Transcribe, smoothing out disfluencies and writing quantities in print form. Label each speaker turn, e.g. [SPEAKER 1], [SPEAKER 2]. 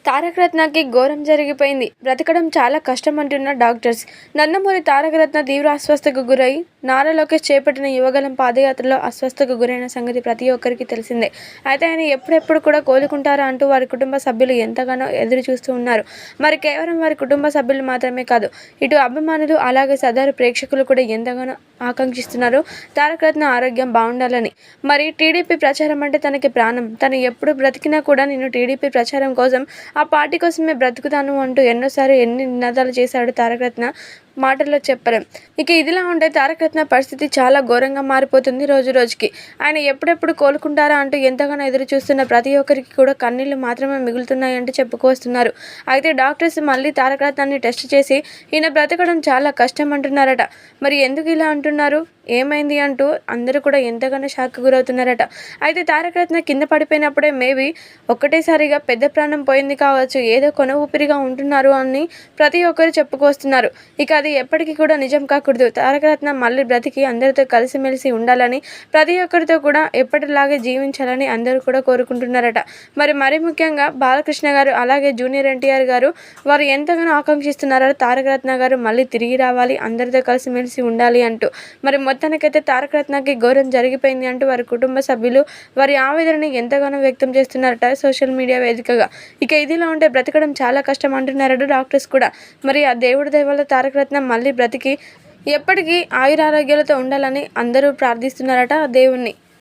[SPEAKER 1] తారక రత్నకి ఘోరం జరిగిపోయింది. బ్రతకడం చాలా కష్టం అంటున్న డాక్టర్స్. నందమూరి తారక రత్న తీవ్ర అస్వస్థకు గురై నారా లోకేష్ చేపట్టిన యువగళం పాదయాత్రలో అస్వస్థకు గురైన సంగతి ప్రతి ఒక్కరికి తెలిసిందే. అయితే ఆయన ఎప్పుడెప్పుడు కూడా కోలుకుంటారా అంటూ వారి కుటుంబ సభ్యులు ఎంతగానో ఎదురు చూస్తూ ఉన్నారు. మరి కేవలం వారి కుటుంబ సభ్యులు మాత్రమే కాదు, ఇటు అభిమానులు అలాగే సదరు ప్రేక్షకులు కూడా ఎంతగానో ఆకాంక్షిస్తున్నారు తారక రత్న ఆరోగ్యం బాగుండాలని. మరి టీడీపీ ప్రచారం అంటే తనకి ప్రాణం. తను ఎప్పుడు బ్రతికినా కూడా నేను టీడీపీ ప్రచారం కోసం, ఆ పార్టీ కోసమే బ్రతుకుతాను అంటూ ఎన్నోసార్లు ఎన్ని నినాదాలు చేశాడు తారక రత్న. మాటల్లో చెప్పలేం. ఇక ఇదిలా ఉంటే తారక రత్న పరిస్థితి చాలా ఘోరంగా మారిపోతుంది రోజు రోజుకి. ఆయన ఎప్పుడెప్పుడు కోలుకుంటారా అంటూ ఎంతగానో ఎదురు చూస్తున్న ప్రతి ఒక్కరికి కూడా కన్నీళ్లు మాత్రమే మిగులుతున్నాయంటూ చెప్పుకొస్తున్నారు. అయితే డాక్టర్స్ మళ్ళీ తారక రత్నాన్ని టెస్ట్ చేసి ఈయన బ్రతకడం చాలా కష్టం అంటున్నారట. మరి ఎందుకు ఇలా అంటున్నారు, ఏమైంది అంటూ అందరూ కూడా ఎంతగానో షాక్ గురవుతున్నారట. అయితే తారక రత్న కింద పడిపోయినప్పుడే మేబీ ఒక్కటేసారిగా పెద్ద ప్రాణం పోయింది కావచ్చు, ఏదో కొన ఊపిరిగా ఉంటున్నారు అని ప్రతి ఒక్కరు చెప్పుకొస్తున్నారు. ఇక అది ఎప్పటికీ కూడా నిజం కాకూడదు. తారక రత్న మళ్ళీ బ్రతికి అందరితో కలిసిమెలిసి ఉండాలని, ప్రతి ఒక్కరితో కూడా ఎప్పటిలాగే జీవించాలని అందరూ కూడా కోరుకుంటున్నారట. మరి ముఖ్యంగా బాలకృష్ణ గారు అలాగే జూనియర్ ఎన్టీఆర్ గారు వారు ఎంతగానో ఆకాంక్షిస్తున్నారో తారక రత్న గారు మళ్ళీ తిరిగి రావాలి, అందరితో కలిసిమెలిసి ఉండాలి అంటూ. మరి మొత్తానికైతే తారక రత్నకి ఘోరం జరిగిపోయింది అంటూ వారి కుటుంబ సభ్యులు వారి ఆవేదనని ఎంతగానో వ్యక్తం చేస్తున్నారట సోషల్ మీడియా వేదికగా. ఇక ఇదిలా ఉంటే బ్రతకడం చాలా కష్టం అంటున్నారట డాక్టర్స్ కూడా. మరి ఆ దేవుడి దయ వల్ల తారక రత్న మళ్ళీ బ్రతికి ఎప్పటికీ ఆయురారోగ్యాలతో ఉండాలని అందరూ ప్రార్థిస్తున్నారట దేవుణ్ణి.